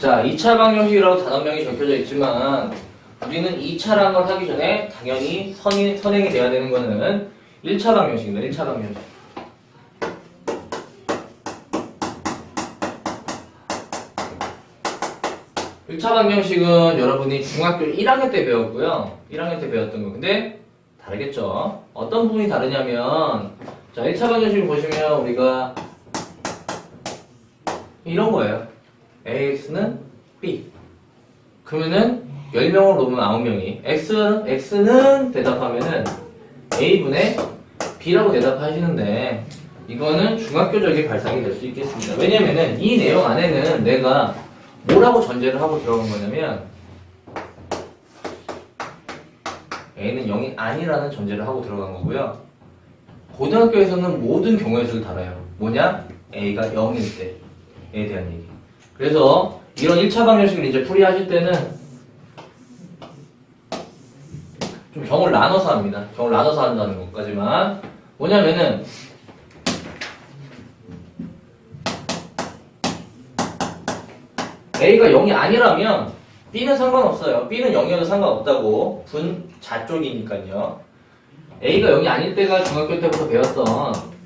자, 2차 방정식이라고 단원명이 적혀져 있지만 우리는 2차라는 걸 하기 전에 당연히 선행이 돼야 되는 거는 1차 방정식입니다. 1차 방정식. 1차 방정식은 여러분이 중학교 1학년 때 배웠고요. 1학년 때 배웠던 거. 근데 다르겠죠? 어떤 부분이 다르냐면 자, 1차 방정식을 보시면 우리가 이런 거예요. AX는 B. 그러면은 10명으로 놓으면 9명이 X는 대답하면은 A분의 B라고 대답하시는데 이거는 중학교적인 발상이 될 수 있겠습니다. 왜냐면은 이 내용 안에는 내가 뭐라고 전제를 하고 들어간 거냐면 A는 0이 아니라는 전제를 하고 들어간 거고요. 고등학교에서는 모든 경우의 수를 달아요. 뭐냐? A가 0일 때에 대한 얘기. 그래서 이런 1차 방정식을 이제 풀이하실 때는 좀 경우를 나눠서 합니다. 경우를 나눠서 한다는 것까지만. 뭐냐면은 A가 0이 아니라면 B는 상관없어요. B는 0이어도 상관없다고. 분자 쪽이니까요. A가 0이 아닐 때가 중학교 때부터 배웠던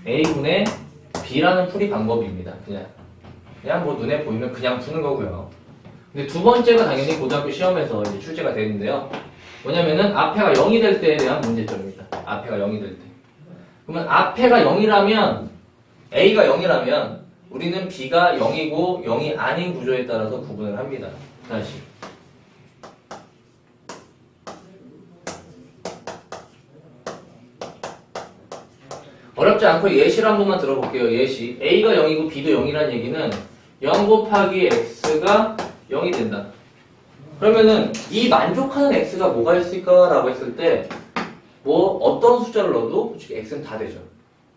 A분의 B라는 풀이 방법입니다. 그냥 뭐 눈에 보이면 그냥 푸는 거고요. 근데 두 번째가 당연히 고등학교 시험에서 이제 출제가 되는데요. 뭐냐면은 앞에가 0이 될 때에 대한 문제점입니다. 앞에가 0이 될 때. 그러면 앞에가 0이라면 A가 0이라면 우리는 B가 0이고 0이 아닌 구조에 따라서 구분을 합니다. 다시. 어렵지 않고 예시를 한 번만 들어볼게요. 예시. A가 0이고 B도 0이라는 얘기는 0 곱하기 X가 0이 된다. 그러면은 이 만족하는 X가 뭐가 있을까라고 했을 때 뭐 어떤 숫자를 넣어도 솔직히 X는 다 되죠.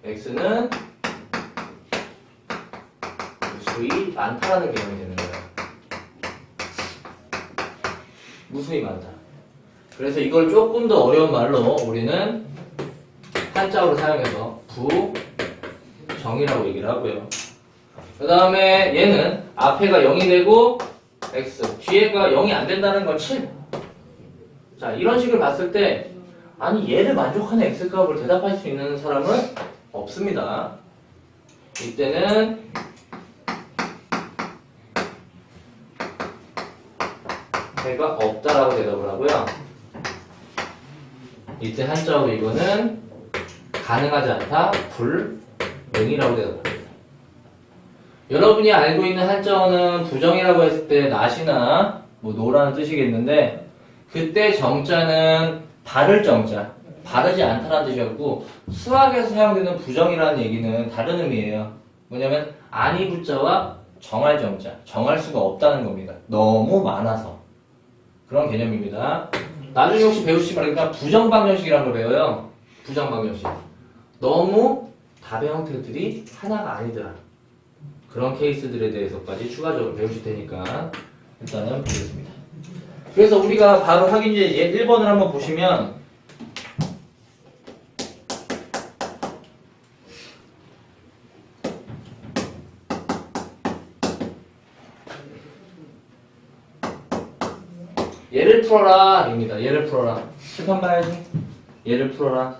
X는 무수히 많다라는 개념이 되는 거예요. 무수히 많다. 그래서 이걸 조금 더 어려운 말로 우리는 한자어로 사용해서 부정이라고 얘기를 하고요. 그 다음에 얘는 앞에가 0이 되고 X, 뒤에가 0이 안 된다는 건 7. 자, 이런 식을 봤을 때 아니 얘를 만족하는 X값을 대답할 수 있는 사람은 없습니다. 이때는 배가 없다라고 대답을 하고요. 이때 한자어로 이거는 가능하지 않다, 불능이라고 대답합니다. 여러분이 알고 있는 한자어는 부정이라고 했을 때 낫이나 뭐 노라는 뜻이겠는데 그때 정자는 바를 정자, 바르지 않다라는 뜻이었고 수학에서 사용되는 부정이라는 얘기는 다른 의미예요. 뭐냐면 아니 부자와 정할 정자, 정할 수가 없다는 겁니다. 너무 많아서 그런 개념입니다. 나중에 혹시 배우시지 말니까 부정방정식이라는 걸 배워요. 부정방정식. 너무 답의 형태들이 하나가 아니더라. 그런 케이스들에 대해서까지 추가적으로 배우실 테니까 일단은 보겠습니다. 그래서 우리가 바로 확인제 1번을 한번 보시면 얘를 풀어라 입니다. 얘를 풀어라. 칠판 봐야지. 얘를 풀어라.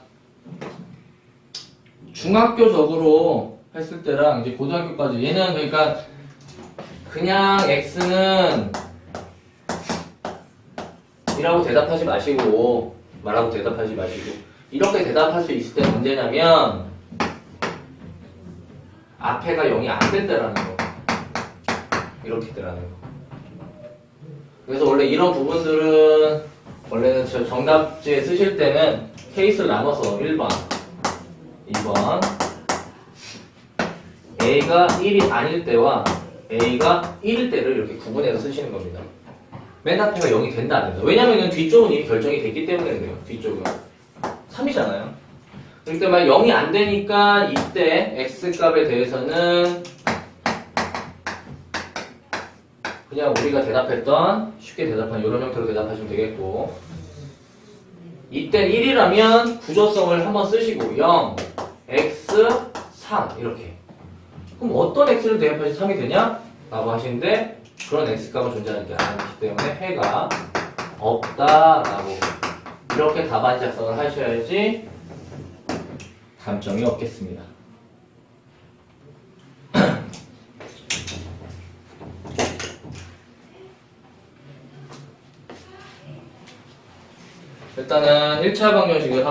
중학교적으로 했을 때랑 이제 고등학교까지 얘는 그러니까 그냥 X는 이라고 대답하지 마시고 말하고 대답하지 마시고 이렇게 대답할 수 있을 때 문제냐면 앞에가 0이 안 된다라는 거. 이렇게 되라는 거. 그래서 원래 이런 부분들은 원래는 저 정답지에 쓰실 때는 케이스를 나눠서 1번, 2번 A가 1이 아닐 때와 A가 1일 때를 이렇게 구분해서 쓰시는 겁니다. 맨 앞에가 0이 된다 안 된다. 왜냐면은 뒤쪽은 이미 결정이 됐기 때문에 그래요. 뒤쪽은 3이잖아요. 그러니까 만약 0이 안 되니까 이때 X값에 대해서는 그냥 우리가 대답했던 쉽게 대답한 이런 형태로 대답하시면 되겠고 이때 1이라면 구조성을 한번 쓰시고 0, X, 3 이렇게 그럼 어떤 X를 대입하시 3이 되냐? 라고 하시는데 그런 x값을 존재하는 게 아니기 때문에 해가 없다라고 이렇게 답안 작성을 하셔야지 감점이 없겠습니다. 일단은 1차 방정식을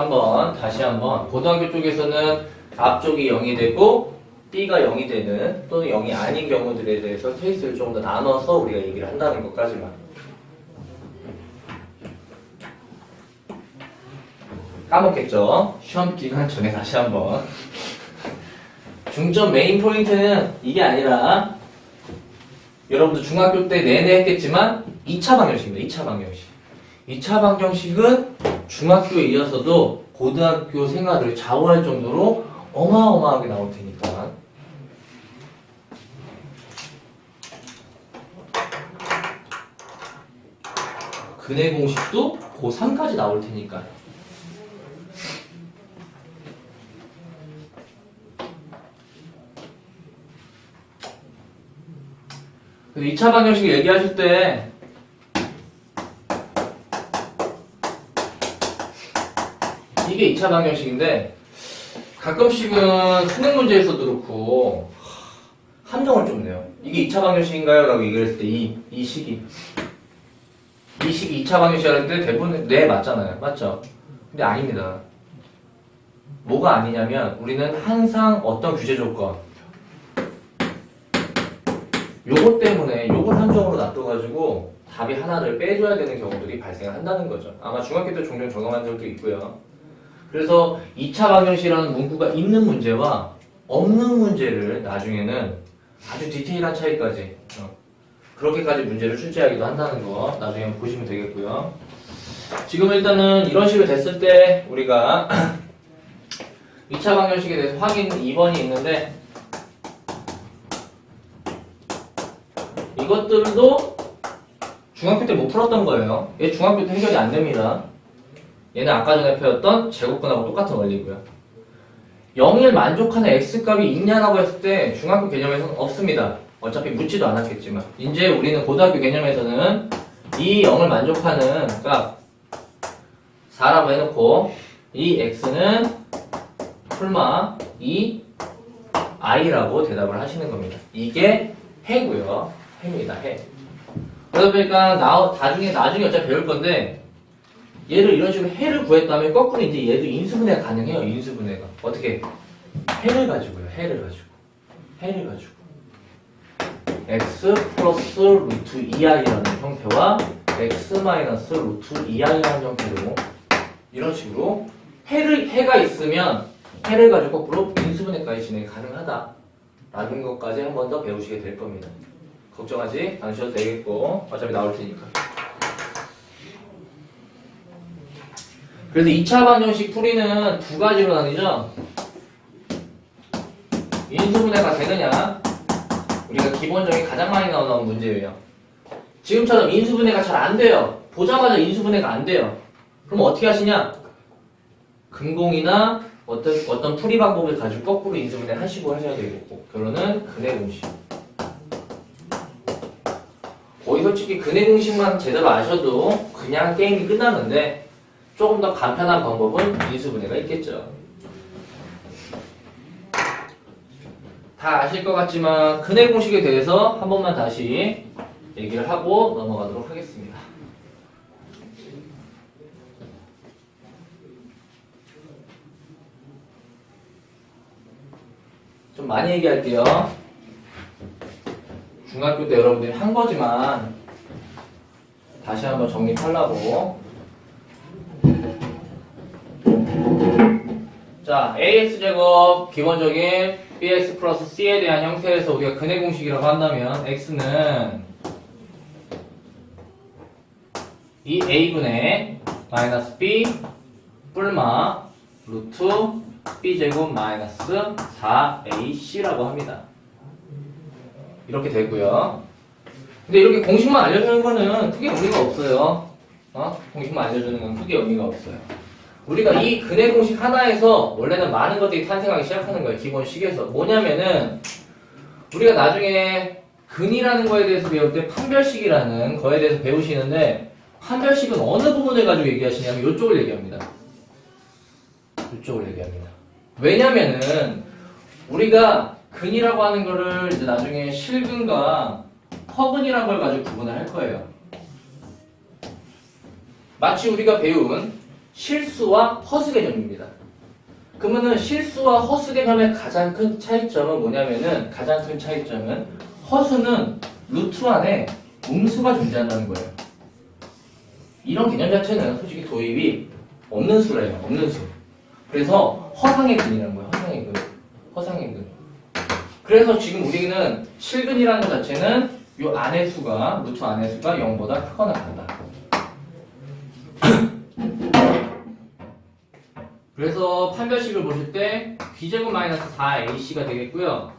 다시 한번 고등학교 쪽에서는 앞쪽이 0이 되고 B가 0이 되는 또는 0이 아닌 경우들에 대해서 케이스를 조금 더 나눠서 우리가 얘기를 한다는 것까지만. 까먹겠죠? 시험 기간 전에 다시 한번. 중점 메인 포인트는 이게 아니라 여러분들 중학교 때 내내 했겠지만 2차 방정식입니다. 2차 방정식. 2차 방정식은 중학교에 이어서도 고등학교 생활을 좌우할 정도로 어마어마하게 나올 테니까. 근해 공식도 고3까지 나올 테니까. 그래서 2차 방정식 얘기하실 때 이게 2차 방정식인데 가끔씩은 수능 문제에서도 그렇고 함정을 좀 내요. 이게 2차 방정식인가요? 라고 얘기했을 때 이 식이 2차 방정식이라는데 대부분 네 맞잖아요. 맞죠? 근데 아닙니다. 뭐가 아니냐면 우리는 항상 어떤 규제 조건 요것 때문에 요걸 함정으로 놔둬가지고 답이 하나를 빼줘야 되는 경우들이 발생한다는 거죠. 아마 중학교 때 종종 적용한 적도 있고요. 그래서 2차 방정식이라는 문구가 있는 문제와 없는 문제를 나중에는 아주 디테일한 차이까지 그렇게까지 문제를 출제하기도 한다는 거 나중에 보시면 되겠고요. 지금 일단은 이런 식으로 됐을 때 우리가 2차 방정식에 대해서 확인 2번이 있는데 이것들도 중학교 때 못 풀었던 거예요. 얘 중학교 때 해결이 안 됩니다. 얘는 아까 전에 배웠던 제곱근하고 똑같은 원리고요. 0을 만족하는 x값이 있냐라고 했을 때 중학교 개념에서는 없습니다. 어차피 묻지도 않았겠지만 이제 우리는 고등학교 개념에서는 이 0을 만족하는 값 4라고 해놓고 이 x는 풀마 이 i라고 대답을 하시는 겁니다. 이게 해고요. 해입니다. 해. 그러다 보니까 나중에 어차피 배울 건데 얘를 이런 식으로 해를 구했다면 거꾸로 이제 얘도 인수분해가 가능해요. 인수분해가. 어떻게? 해를 가지고요. 해를 가지고. x 플러스 루트 2i라는 형태와 x 마이너스 루트 2i라는 형태로 이런 식으로 해가 있으면 해를 가지고 거꾸로 인수분해까지 진행이 가능하다라는 것까지 한 번 더 배우시게 될 겁니다. 걱정하지 않으셔도 되겠고 어차피 나올 테니까. 그래서 2차 방정식 풀이는 두 가지로 나뉘죠. 인수분해가 되느냐 우리가 기본적인 가장 많이 나오는 문제예요. 지금처럼 인수분해가 잘 안 돼요. 보자마자 인수분해가 안 돼요. 그럼 어떻게 하시냐? 근공이나 어떤 풀이 방법을 가지고 거꾸로 인수분해 하시고 하셔야 되겠고 결론은 근해 공식. 거의 솔직히 근해 공식만 제대로 아셔도 그냥 게임이 끝나는데 조금 더 간편한 방법은 인수분해가 있겠죠. 다 아실 것 같지만 근해 공식에 대해서 한 번만 다시 얘기를 하고 넘어가도록 하겠습니다. 좀 많이 얘기할게요. 중학교 때 여러분들이 한 거지만 다시 한번 정립하려고. 자, AX제곱 기본적인 BX 플러스 C에 대한 형태에서 우리가 근해 공식이라고 한다면 X는 이 A분의 마이너스 B 뿔마 루트 B제곱 마이너스 4AC라고 합니다. 이렇게 되고요. 근데 이렇게 공식만 알려주는 거는 크게 의미가 없어요. 공식만 알려주는 건 크게 의미가 없어요. 우리가 이 근해 공식 하나에서 원래는 많은 것들이 탄생하기 시작하는 거예요. 기본식에서. 뭐냐면은 우리가 나중에 근이라는 거에 대해서 배울 때 판별식이라는 거에 대해서 배우시는데 판별식은 어느 부분을 가지고 얘기하시냐면 이쪽을 얘기합니다. 이쪽을 얘기합니다. 왜냐면은 우리가 근이라고 하는 거를 이제 나중에 실근과 허근이라는 걸 가지고 구분을 할 거예요. 마치 우리가 배운 실수와 허수 개념입니다. 그러면은 실수와 허수 개념의 가장 큰 차이점은 뭐냐면은 가장 큰 차이점은 허수는 루트 안에 음수가 존재한다는 거예요. 이런 개념 자체는 솔직히 도입이 없는 수래요. 없는 수. 그래서 허상의 근이라는 거예요. 허상의 근. 허상의 근. 그래서 지금 우리는 실근이라는 것 자체는 이 안의 수가 루트 안의 수가 0보다 크거나 같다. 그래서 판별식을 보실 때 b제곱 마이너스 4ac가 되겠고요.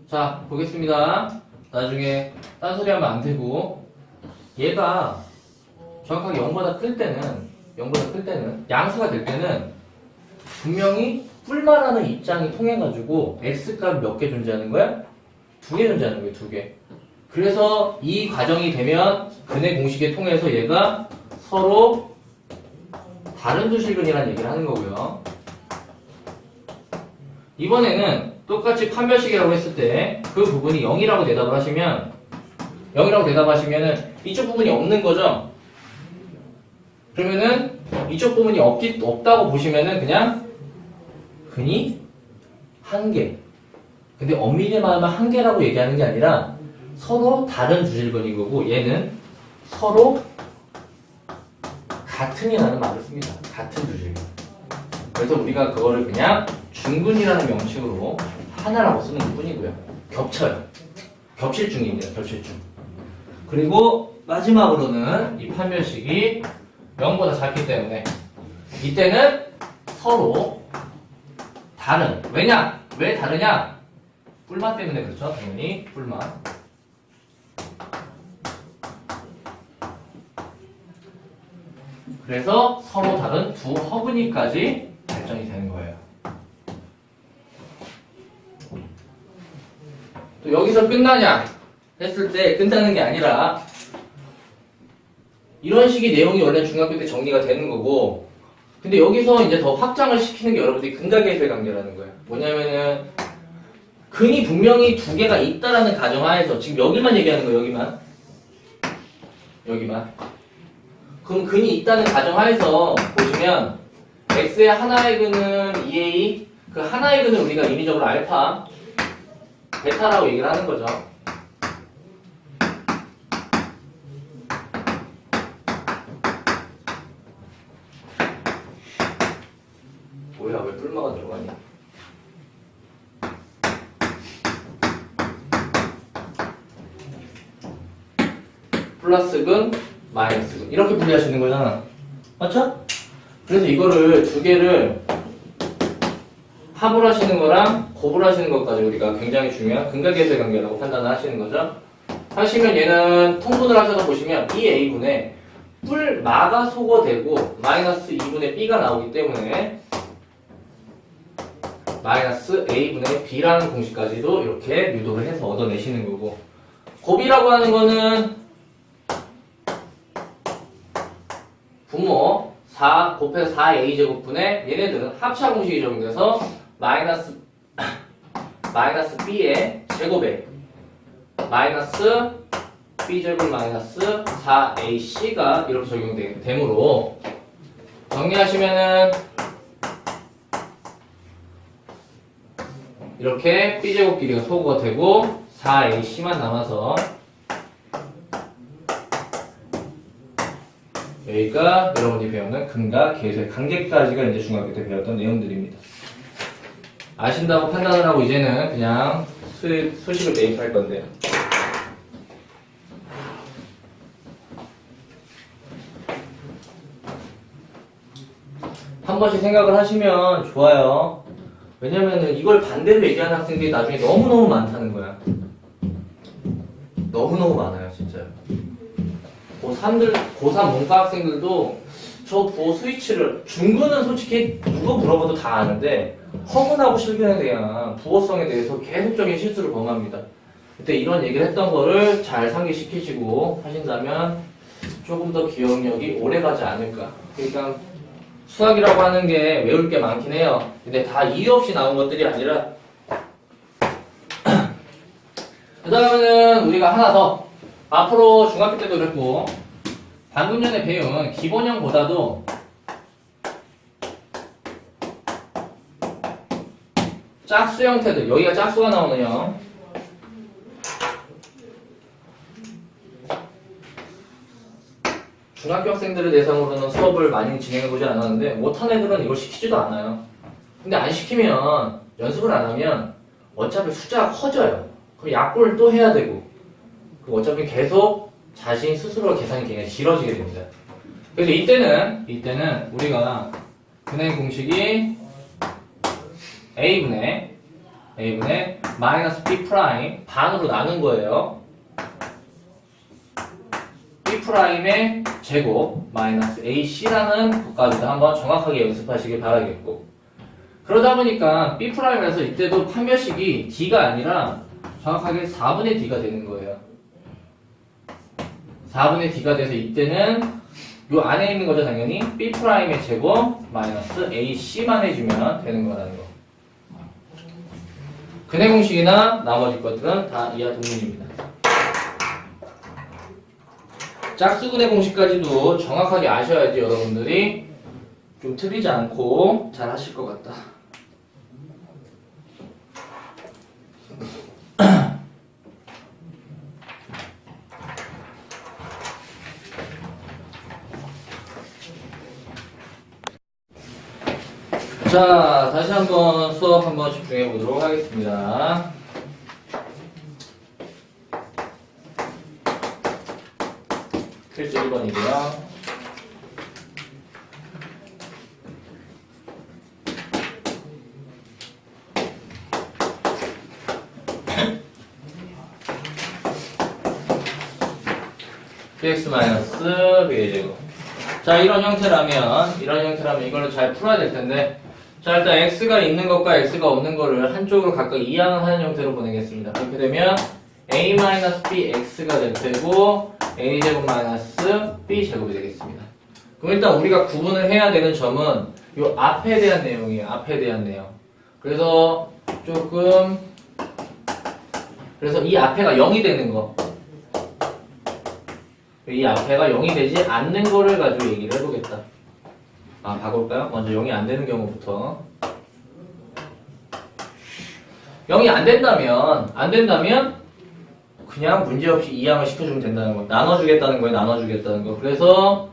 자, 보겠습니다. 나중에 딴소리 하면 안 되고 얘가 정확하게 0보다 클 때는 양수가 될 때는 분명히 뿔만하는 입장이 통해가지고 x값 몇 개 존재하는 거야? 2개 존재하는 거예요. 2개. 그래서 이 과정이 되면 근의 공식에 통해서 얘가 서로 다른 두 실근이라는 얘기를 하는 거고요. 이번에는 똑같이 판별식이라고 했을 때 그 부분이 0이라고 대답을 하시면 0이라고 대답하시면은 이쪽 부분이 없는 거죠. 그러면은 이쪽 부분이 없다고 보시면은 그냥 근이 한 개. 근데 엄밀히 말하면 한 개라고 얘기하는 게 아니라 서로 다른 두 실근인 거고 얘는 서로 같은이라는 말을 씁니다. 같은 두 실근. 그래서 우리가 그거를 그냥 중근이라는 명칭으로 하나라고 쓰는 것 뿐이고요. 겹쳐요. 겹칠중입니다. 겹칠중. 그리고 마지막으로는 이 판별식이 0보다 작기 때문에 이때는 서로 다른. 왜냐? 왜 다르냐? 뿔만 때문에 그렇죠. 당연히 뿔만. 그래서 서로 다른 두 허근이까지 발전이 되는 거예요. 또 여기서 끝나냐 했을 때 끝나는 게 아니라 이런 식의 내용이 원래 중학교 때 정리가 되는 거고, 근데 여기서 이제 더 확장을 시키는 게 여러분들이 근각계수의 관계라는 거예요. 뭐냐면은 근이 분명히 두 개가 있다라는 가정하에서 지금 여기만 얘기하는 거예요. 여기만. 그럼 근이 있다는 가정하에서 보시면 x의 하나의 근은 2a, 그 하나의 근을 우리가 임의적으로 알파, 베타라고 얘기를 하는 거죠. 뭐야, 왜 뿔마가 들어가니? 플러스 근, 마이너스 근. 이렇게 분리하시는 거잖아. 맞죠? 그래서 이거를 두 개를 합을 하시는 거랑 곱을 하시는 것까지 우리가 굉장히 중요한 근각계수의 관계라고 판단을 하시는 거죠. 하시면 얘는 통분을 하셔서 보시면 이 a분에 뿔마가 소거되고 마이너스 2분의 b가 나오기 때문에 마이너스 a분의 b라는 공식까지도 이렇게 유도를 해서 얻어내시는 거고, 곱이라고 하는 거는 분모 4 곱해서 4a 제곱분의 얘네들은 합차 공식이 적용돼서 마이너스 b의 제곱에 마이너스 b제곱 마이너스 4ac가 이렇게 적용되므로 정리하시면은 이렇게 b제곱 길이가 소거가 되고 4ac만 남아서 여기가 여러분이 배우는 근과 계수의 관계까지가 이제 중학교 때 배웠던 내용들입니다. 아신다고 판단을 하고 이제는 그냥 수식을 대입할 건데요. 한 번씩 생각을 하시면 좋아요. 왜냐면은 이걸 반대로 얘기하는 학생들이 나중에 너무너무 많다는 거야. 너무너무 많아요, 진짜요. 고3 문과 학생들도 저 부호 스위치를, 중근은 솔직히 누가 물어봐도 다 아는데 허근하고 실근에 대한 부호성에 대해서 계속적인 실수를 범합니다. 그때 이런 얘기를 했던 거를 잘 상기시키시고 하신다면 조금 더 기억력이 오래 가지 않을까. 그러니까 수학이라고 하는 게 외울 게 많긴 해요. 근데 다 이유 없이 나온 것들이 아니라 그 다음에는 우리가 하나 더 앞으로 중학교 때도 그랬고 방금 전에 배운 기본형보다도 짝수 형태들, 여기가 짝수가 나오는 형, 중학교 학생들을 대상으로는 수업을 많이 진행해보지 않았는데 못한 애들은 이걸 시키지도 않아요. 근데 안 시키면, 연습을 안 하면 어차피 숫자가 커져요. 그럼 약분을 또 해야 되고 그럼 어차피 계속 자신 스스로 계산이 굉장히 길어지게 됩니다. 그래서 이때는 우리가 분해 공식이 A분의 마이너스 B 프라임 반으로 나눈 거예요. B 프라임의 제곱 마이너스 AC라는 것까지도 한번 정확하게 연습하시길 바라겠고, 그러다 보니까 B 프라임에서 이때도 판별식이 D가 아니라 정확하게 4분의 D가 되는 거예요. 4분의 D가 돼서 이때는 요 안에 있는 거죠, 당연히. B 프라임의 제곱 마이너스 AC만 해주면 되는 거라는 거. 근해 공식이나 나머지 것들은 다 이하 동문입니다. 짝수근해 공식까지도 정확하게 아셔야지 여러분들이 좀 틀리지 않고 잘 하실 것 같다. 자, 다시 한번 수업 한번 집중해 보도록 하겠습니다. 필수 1번이고요. bx-b의 제곱. 자, 이런 형태라면 이걸로 잘 풀어야 될 텐데, 자, 일단 x가 있는 것과 x가 없는 거를 한쪽으로 각각 이항을 하는 형태로 보내겠습니다. 그렇게 되면 a-bx가 될 테고 a제곱 마이너스 b제곱이 되겠습니다. 그럼 일단 우리가 구분을 해야 되는 점은 요 앞에 대한 내용이에요. 앞에 대한 내용. 그래서 이 앞에가 0이 되는 거, 이 앞에가 0이 되지 않는 거를 가지고 얘기를 해보겠다. 바꿀까요? 먼저 0이 안 되는 경우부터. 0이 안 된다면 그냥 문제없이 이항을 시켜주면 된다는 거. 나눠주겠다는 거예요. 나눠주겠다는 거. 그래서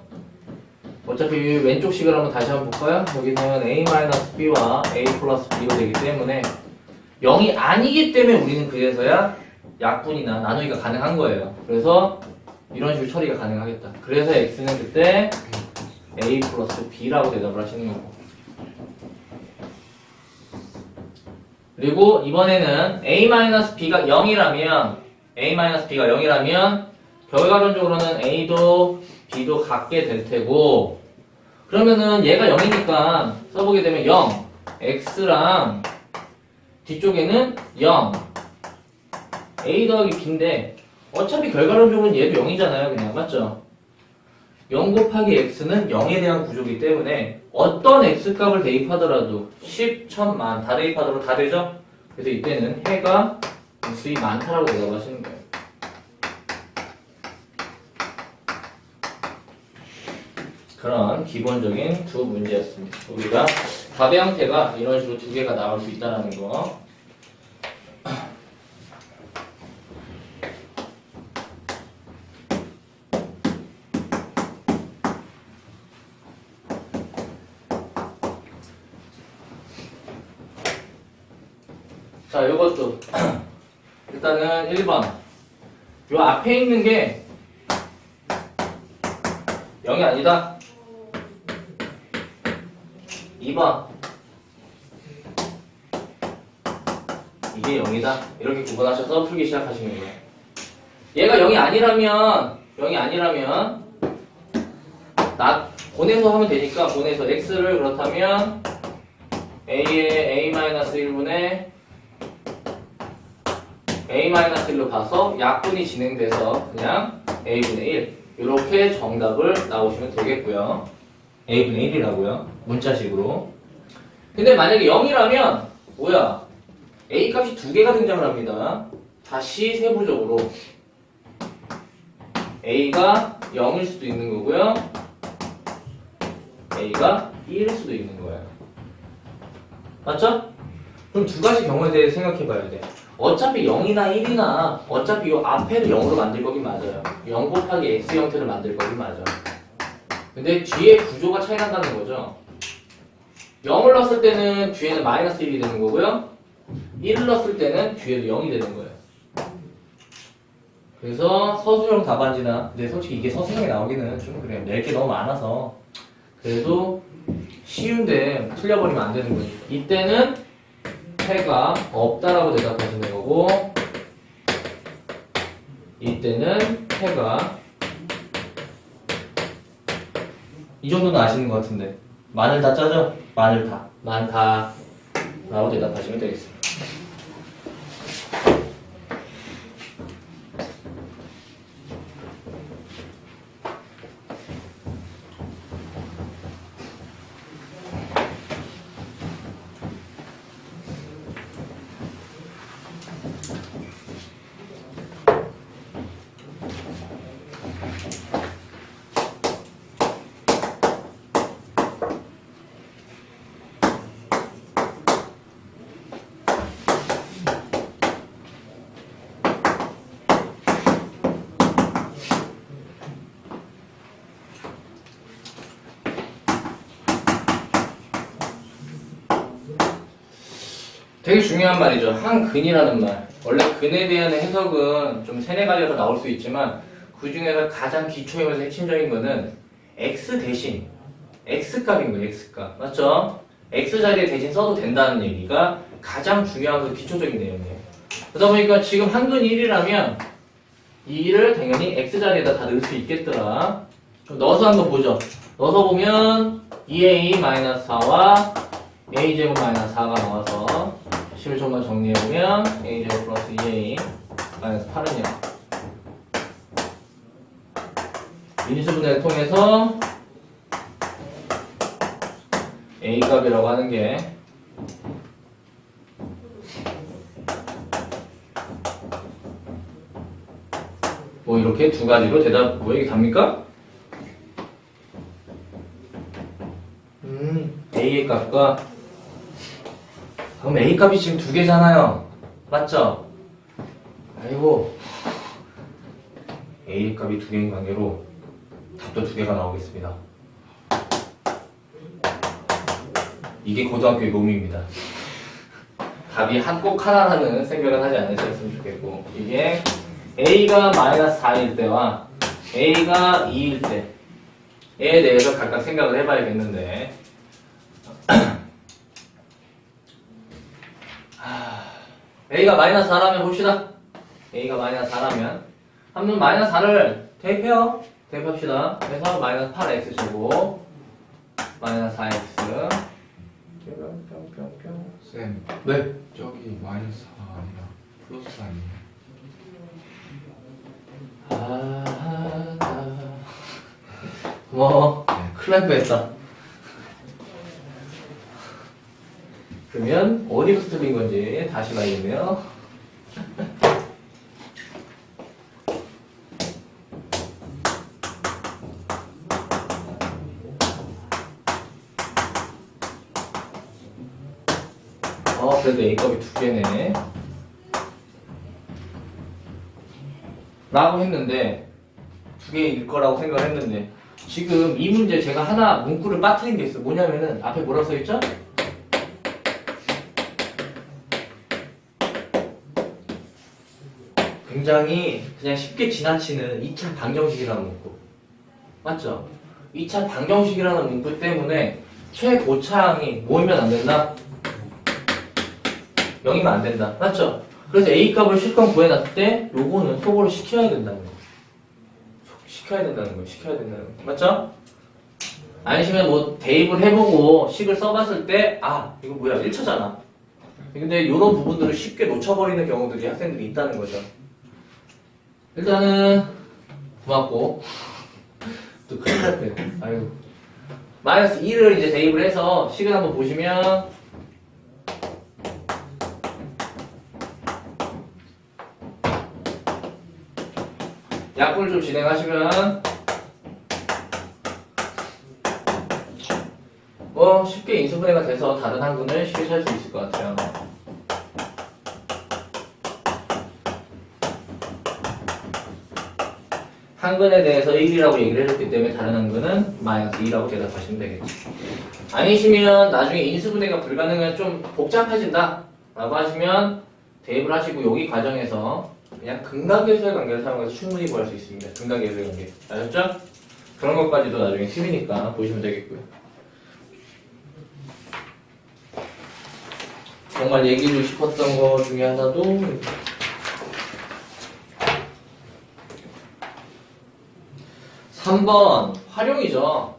어차피 왼쪽 식을 한번 다시 한번 볼까요? 여기는 a-b와 a 플러스 b로 되기 때문에 0이 아니기 때문에 우리는 그래서야 약분이나 나누기가 가능한 거예요. 그래서 이런 식으로 처리가 가능하겠다. 그래서 x는 그때 a 플러스 b라고 대답을 하시는 거고, 그리고 이번에는 a-b가 0이라면 결과론적으로는 a도 b도 같게 될 테고, 그러면은 얘가 0이니까 써보게 되면 0, x랑 뒤쪽에는 0, a 더하기 b인데 어차피 결과론적으로는 얘도 0이잖아요. 그냥 맞죠? 0 곱하기 x는 0에 대한 구조이기 때문에 어떤 x값을 대입하더라도 10, 1000만 다 대입하더라도 다 되죠? 그래서 이때는 해가 수이 많다라고 대답하시는 거예요. 그런 기본적인 두 문제였습니다. 우리가 답의 형태가 이런 식으로 두 개가 나올 수 있다는 거. 자, 요것도 일단은 1번 요 앞에 있는 게 0이 아니다. 2번 이게 0이다. 이렇게 구분하셔서 풀기 시작하시는 거예요. 얘가 0이 아니라면 보내서 하면 되니까 보내서 x를 그렇다면 a의 a-1분의 A-1로 봐서 약분이 진행돼서 그냥 A분의 1 이렇게 정답을 나오시면 되겠고요. A분의 1이라고요. 문자식으로. 근데 만약에 0이라면 뭐야? A 값이 두 개가 등장을 합니다. 다시 세부적으로 A가 0일 수도 있는 거고요. A가 1일 수도 있는 거예요. 맞죠? 그럼 두 가지 경우에 대해 생각해 봐야 돼. 어차피 0이나 1이나 어차피 이 앞에를 0으로 만들 거긴 맞아요. 0 곱하기 x 형태를 만들 거긴 맞아. 근데 뒤에 구조가 차이 난다는 거죠. 0을 넣었을 때는 뒤에는 마이너스 1이 되는 거고요. 1을 넣었을 때는 뒤에도 0이 되는 거예요. 그래서 서술형 답안지나 근데 솔직히 이게 서술형에 나오기는 좀 그래요. 낼 게 너무 많아서 그래도 쉬운데 틀려버리면 안 되는 거지. 이때는 해가 없다라고 대답하시는 거고 이때는 해가 이 정도는 아시는 것 같은데 마늘 다 짜죠? 마늘 다 많다 라고 대답하시면 되겠습니다. 되게 중요한 말이죠. 한근이라는 말. 원래 근에 대한 해석은 좀 세네 가지로 나올 수 있지만 그 중에서 가장 기초이면서 핵심적인 거는 x 대신 x값인 거예요. x값. 맞죠? x 자리에 대신 써도 된다는 얘기가 가장 중요하고 기초적인 내용이에요. 그러다 보니까 지금 한근 1이라면 이 1을 당연히 x 자리에다 다 넣을 수 있겠더라. 넣어서 한번 보죠. 넣어서 보면 2a-4와 a제곱 마이너스 4가 나와서 식을 좀만 정리해보면 a제곱 플러스 2a 마이너스 8은요 인수분해를 통해서 a 값이라고 하는 게 뭐 이렇게 두 가지로 대답 뭐 이게 답니까? a의 값과 그럼 A 값이 지금 두 개잖아요. 맞죠? 아이고 A 값이 두 개인 관계로 답도 두 개가 나오겠습니다. 이게 고등학교의 놈입니다. 답이 꼭 하나라는 생각은 하지 않으셨으면 좋겠고 이게 A가 마이너스 4일 때와 A가 2일 때에 대해서 각각 생각을 해봐야겠는데 A가 마이너스 4라면 봅시다. A가 마이너스 4라면 한번 마이너스 4를 대입해요. 대입합시다. 그래서 마이너스 8x 제곱 마이너스 4x 뿅뿅뿅뿅 쌤, 네. 저기 마이너스 4 아니라 플러스 아니에요? 뭐 큰일 날 뻔했다. 그러면 어디부터 틀린 건지 다시 봐야겠네요. 그래도 A값이 두 개네. 라고 했는데, 두 개일 거라고 생각을 했는데, 지금 이 문제 제가 하나 문구를 빠뜨린 게 있어요. 뭐냐면은, 앞에 뭐라고 써있죠? 굉장히 그냥 쉽게 지나치는 2차 방정식이라는 문구. 맞죠? 2차 방정식이라는 문구 때문에 최고차항이 뭐이면 안 된다? 0이면 안 된다. 맞죠? 그래서 A값을 실컷 구해놨을 때 요거는 소거를 시켜야 된다는 거. 시켜야 된다는 거. 시켜야 된다는 거. 맞죠? 아니시면 뭐 대입을 해보고 식을 써봤을 때 이거 뭐야 1차잖아. 근데 이런 부분들을 쉽게 놓쳐버리는 경우들이 학생들이 있다는 거죠. 일단은 고맙고 또 큰일 날 때. 아유. 마이너스 2를 이제 대입을 해서 식을 한번 보시면 약분을 좀 진행하시면 뭐 쉽게 인수분해가 돼서 다른 항근을 쉽게 찾을 수 있을 것 같아요. 항근에 대해서 1이라고 얘기를 해줬기 때문에 다른 항근은 마이너스 2라고 대답하시면 되겠죠. 아니시면 나중에 인수분해가 불가능한 좀 복잡해진다 라고 하시면 대입을 하시고 여기 과정에서 그냥 극락계수의 관계를 사용해서 충분히 구할 수 있습니다. 극락계수의 관계. 아셨죠? 그런 것까지도 나중에 팁이니까 보시면 되겠고요. 정말 얘기해주고 싶었던 것 중에 하나도 3번 활용이죠.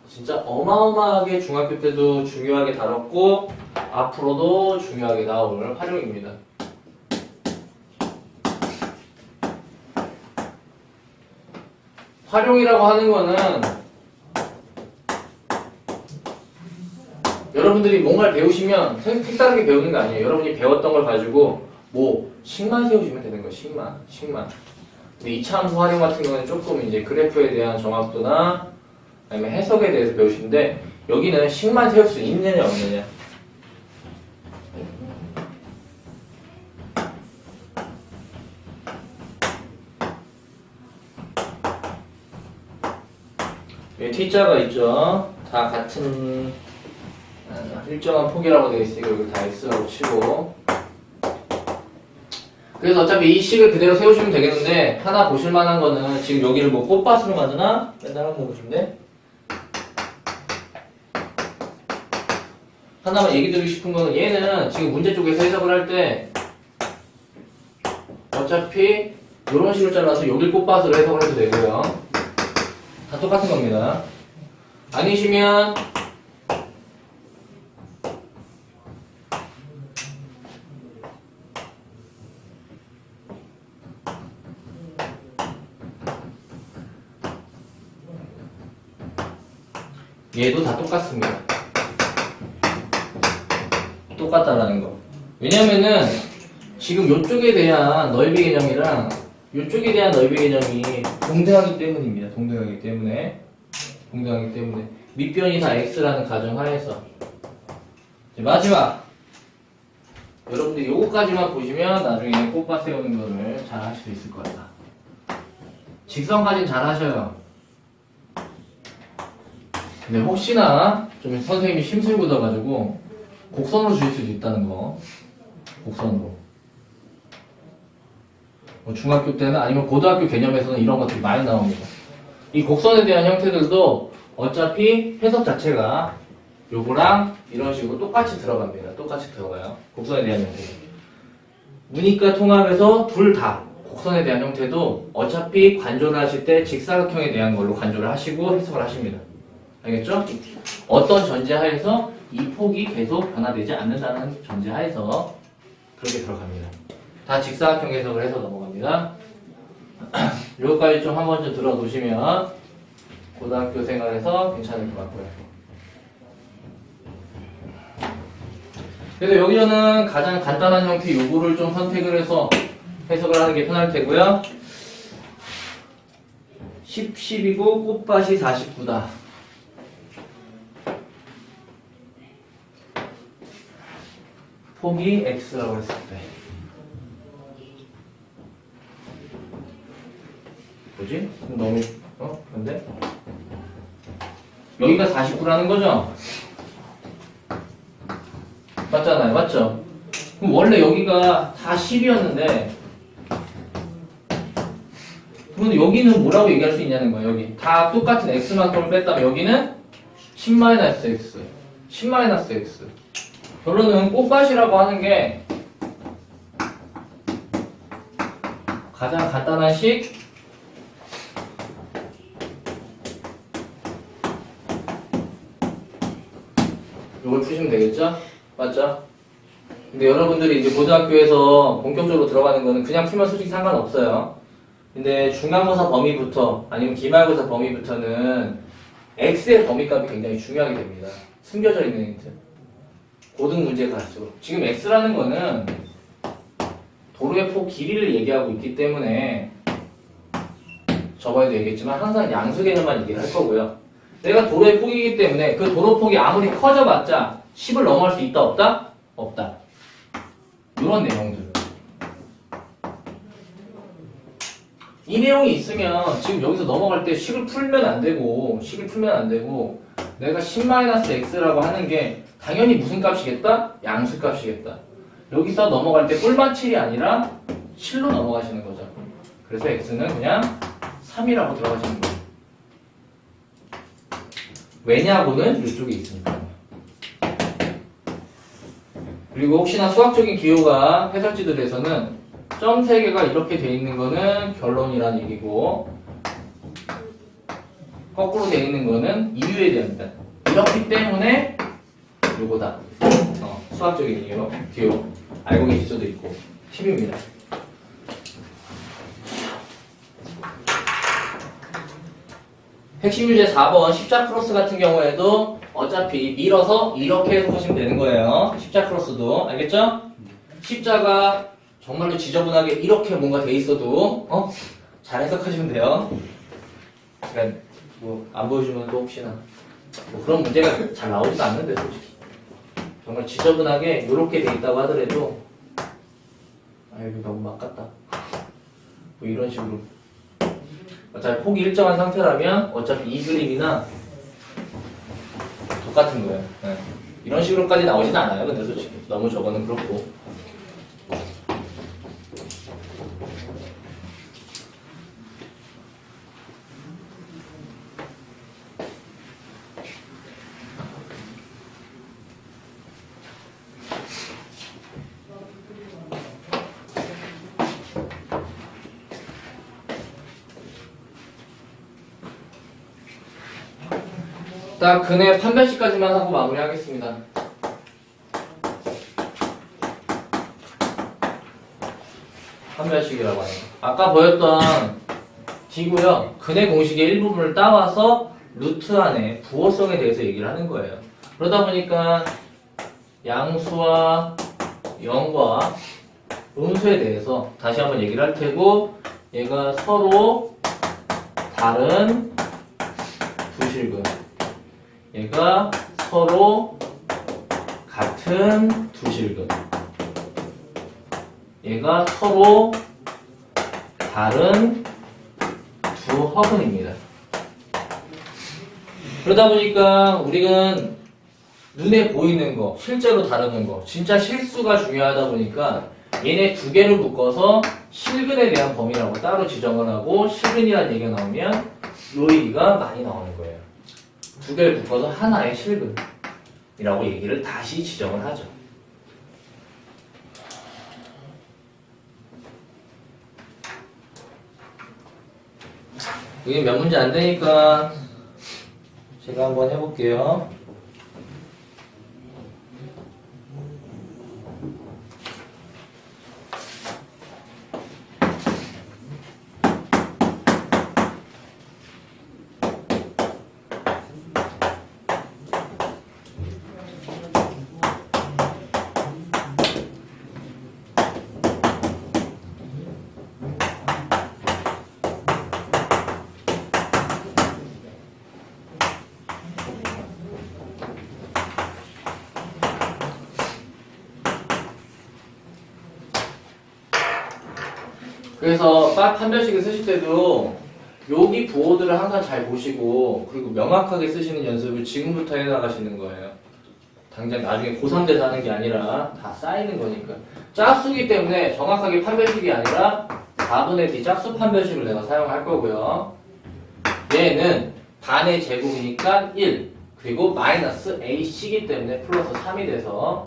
진짜 어마어마하게 중학교 때도 중요하게 다뤘고 앞으로도 중요하게 나올 활용입니다. 활용이라고 하는 거는 여러분들이 뭔가를 배우시면 색다르게 배우는 거 아니에요. 여러분이 배웠던 걸 가지고 뭐 식만 세우시면 되는 거예요. 식만. 근데 이차함수 활용 같은 경우는 조금 이제 그래프에 대한 정확도나 아니면 해석에 대해서 배우시는데 여기는 식만 세울 수 있느냐 없느냐. 여기 T자가 있죠. 다 같은 일정한 폭이라고 되어 있으니까 여기 다 X라고 치고 그래서 어차피 이 식을 그대로 세우시면 되겠는데 하나 보실 만한 거는 지금 여기를 뭐 꽃밭으로 만드나? 맨날 하는 거 보시는데 하나만 얘기 드리고 싶은 거는 얘는 지금 문제 쪽에서 해석을 할 때 어차피 이런 식으로 잘라서 여길 꽃밭으로 해석을 해도 되고요. 다 똑같은 겁니다. 아니시면 얘도 다 똑같습니다. 똑같다라는 거. 왜냐면은 지금 요쪽에 대한 넓이 개념이랑 요쪽에 대한 넓이 개념이 동등하기 때문입니다. 동등하기 때문에 밑변이 다 x라는 가정하에서 이제 마지막 여러분들이 요거까지만 보시면 나중에 꽃밭 세우는 거를 잘 하실 수 있을 것 같다. 직선까지는 잘 하셔요. 근데 혹시나 좀 선생님이 심술 굳어가지고 곡선으로 주실 수도 있다는 거. 곡선으로. 뭐 중학교 때는 아니면 고등학교 개념에서는 이런 것들이 많이 나옵니다. 이 곡선에 대한 형태들도 어차피 해석 자체가 요거랑 이런 식으로 똑같이 들어갑니다. 똑같이 들어가요. 곡선에 대한 형태. 문이과 통합에서 둘 다 곡선에 대한 형태도 어차피 관조를 하실 때 직사각형에 대한 걸로 관조를 하시고 해석을 하십니다. 알겠죠? 어떤 전제하에서 이 폭이 계속 변화되지 않는다는 전제하에서 그렇게 들어갑니다. 다 직사각형 해석을 해서 넘어갑니다. 여기까지 좀 한 번쯤 들어놓으시면 고등학교 생활에서 괜찮을 것 같고요. 그래서 여기서는 가장 간단한 형태 요구를 좀 선택을 해서 해석을 하는 게 편할 테고요. 10이고 꽃밭이 49다. 폭이 x라고 했을 때 뭐지? 너무 근데 여기가 49라는 거죠? 맞잖아요, 맞죠? 그럼 원래 여기가 다 10이었는데 그러면 여기는 뭐라고 얘기할 수 있냐는 거예요. 여기 다 똑같은 x만큼을 뺐다면 여기는 10-x 10-x 결론은 꽃밭이라고 하는 게 가장 간단한 식 이걸 푸시면 되겠죠? 맞죠? 근데 여러분들이 이제 고등학교에서 본격적으로 들어가는 거는 그냥 풀면 솔직히 상관없어요. 근데 중간고사 범위부터 아니면 기말고사 범위부터는 x의 범위값이 굉장히 중요하게 됩니다. 숨겨져 있는 힌트. 고등 문제 갈수록. 지금 x라는 거는 도로의 폭 길이를 얘기하고 있기 때문에 저번에도 얘기했지만 항상 양수 개념만 얘기를 할 거고요. 내가 도로의 폭이기 때문에 그 도로 폭이 아무리 커져봤자 10을 넘어갈 수 있다 없다? 없다. 이런 내용들. 이 내용이 있으면 지금 여기서 넘어갈 때 식을 풀면 안 되고 내가 10-x라고 하는 게 당연히 무슨 값이겠다? 양수 값이겠다. 여기서 넘어갈 때 꿀맞힐이 아니라 7로 넘어가시는 거죠. 그래서 x는 그냥 3이라고 들어가시는 거예요. 왜냐고는 이쪽에 있습니다. 그리고 혹시나 수학적인 기호가 해설지들에서는 점 3개가 이렇게 돼 있는 거는 결론이라는 얘기고 거꾸로 돼 있는 거는 이유에 대한 답. 이렇기 때문에 요거다. 수학적인 이유, 기호. 알고 계실 수도 있고 팁입니다. 핵심 유제 4번 십자 크로스 같은 경우에도 어차피 밀어서 이렇게 해석하시면 되는 거예요. 십자 크로스도 알겠죠? 십자가 정말로 지저분하게 이렇게 뭔가 돼 있어도 잘 해석하시면 돼요. 그러니까 뭐 안 보여주면 또 혹시나 뭐 그런 문제가 잘 나오지도 않는데 솔직히 정말 지저분하게 이렇게 돼 있다고 하더라도 아이고 너무 막 같다. 뭐 이런 식으로 어차피 폭이 일정한 상태라면 어차피 이 그림이나 똑같은 거예요. 네. 이런 식으로까지 나오진 않아요. 근데 솔직히 너무 저거는 그렇고. 딱 근의 판별식까지만 하고 마무리하겠습니다. 판별식이라고 하는 거. 아까 보였던 D고요. 근의 공식의 일부분을 따와서 루트 안에 부호성에 대해서 얘기를 하는 거예요. 그러다 보니까 양수와 영과 음수에 대해서 다시 한번 얘기를 할 테고 얘가 서로 다른 두 실근 얘가 서로 같은 두 실근 얘가 서로 다른 두 허근입니다. 그러다 보니까 우리는 눈에 보이는 거, 실제로 다루는 거, 진짜 실수가 중요하다 보니까 얘네 두 개를 묶어서 실근에 대한 범위라고 따로 지정을 하고 실근이라는 얘기가 나오면 요 얘기가 많이 나오는 거예요. 두 개를 묶어서 하나의 실근이라고 얘기를 다시 지정을 하죠. 이게 몇 문제 안 되니까 제가 한번 해볼게요. 그래서 판별식을 쓰실 때도 여기 부호들을 항상 잘 보시고 그리고 명확하게 쓰시는 연습을 지금부터 해나가시는 거예요. 당장 나중에 고3 돼서 하는 게 아니라 다 쌓이는 거니까. 짝수기 때문에 정확하게 판별식이 아니라 4분의 D 짝수 판별식을 내가 사용할 거고요. 얘는 반의 제곱이니까 1 그리고 마이너스 AC이기 때문에 플러스 3이 돼서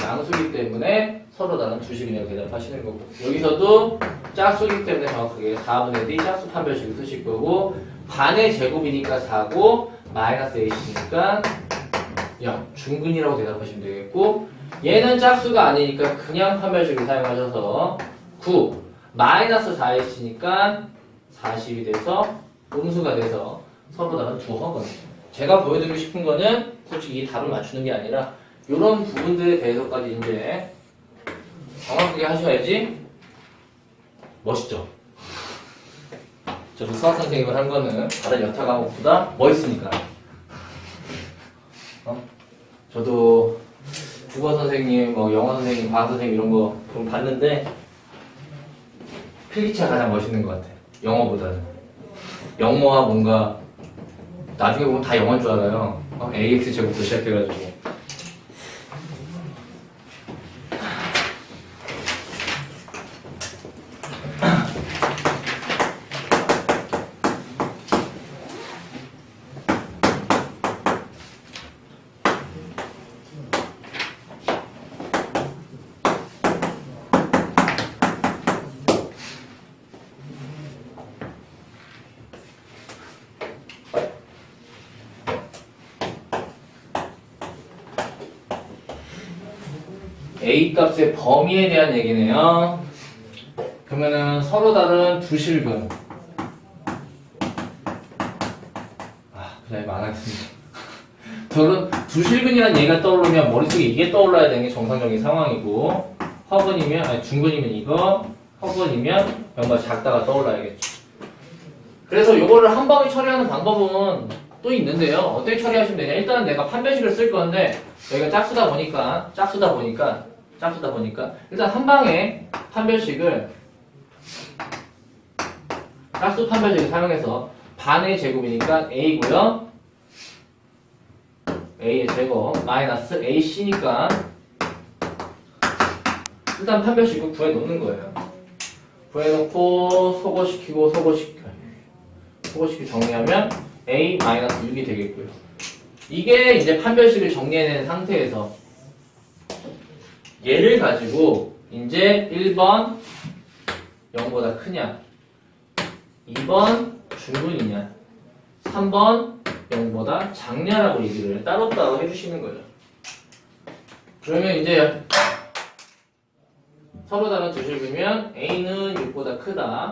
양수기 때문에 서로 다른 두 식이라고 대답하시는 거고 여기서도 짝수기 때문에 정확하게 4분의 D 짝수 판별식을 쓰실 거고 반의 제곱이니까 4고 마이너스 AC니까 0 중근이라고 대답하시면 되겠고 얘는 짝수가 아니니까 그냥 판별식을 사용하셔서 9 마이너스 4x니까 40이 돼서 음수가 돼서 서로 다른 두 허거든요. 제가 보여드리고 싶은 거는 솔직히 이 답을 맞추는 게 아니라 이런 부분들에 대해서까지 이제 정확하게 하셔야지 멋있죠. 저도 수학 선생님을 한 거는 다른 여타 과목보다 멋있으니까. 저도 국어 선생님, 뭐 영어 선생님, 과학 선생님 이런 거 좀 봤는데 필기체가 가장 멋있는 것 같아요. 영어보다는. 영어와 뭔가 나중에 보면 다 영어인 줄 알아요. AX 제곱부터 시작해가지고. A 값의 범위에 대한 얘기네요. 그러면은 서로 다른 두 실근. 그냥 안 하겠습니다. 저는 두 실근이라는 얘기가 떠오르면 머릿속에 이게 떠올라야 되는 게 정상적인 상황이고, 허근이면, 아니 중근이면 이거, 허근이면 뭔가 작다가 떠올라야겠죠. 그래서 요거를 한 방에 처리하는 방법은 또 있는데요. 어떻게 처리하시면 되냐. 일단 내가 판별식을 쓸 건데, 여기가 짝수다 보니까 일단 한 방에 판별식을 짝수 판별식을 사용해서 반의 제곱이니까 a고요. a의 제곱 마이너스 ac니까 일단 판별식을 구해놓는 거예요. 구해놓고 소거시키고 정리하면 a 마이너스 6이 되겠고요. 이게 이제 판별식을 정리해낸 상태에서 얘를 가지고 이제 1번 0보다 크냐, 2번 중근이냐, 3번 0보다 작냐라고 얘기를 따로따로 해주시는 거예요. 그러면 이제 서로 다른 두 실이면 A는 6보다 크다,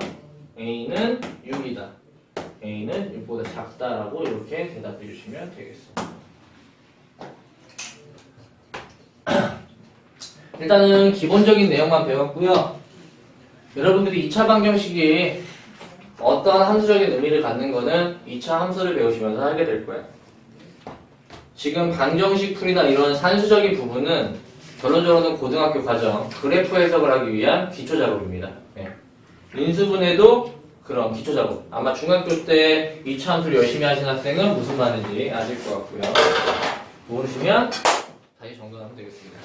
A는 6이다, A는 6보다 작다라고 이렇게 대답해 주시면 되겠습니다. 일단은 기본적인 내용만 배웠고요. 여러분들이 2차 방정식이 어떤 함수적인 의미를 갖는 거는 2차 함수를 배우시면서 하게 될 거예요. 지금 방정식 풀이나 이런 산수적인 부분은 결론적으로는 고등학교 과정 그래프 해석을 하기 위한 기초 작업입니다. 네. 인수분해도 그런 기초 작업. 아마 중학교 때 2차 함수를 열심히 하신 학생은 무슨 말인지 아실 것 같고요. 모르시면 다시 정돈하면 되겠습니다.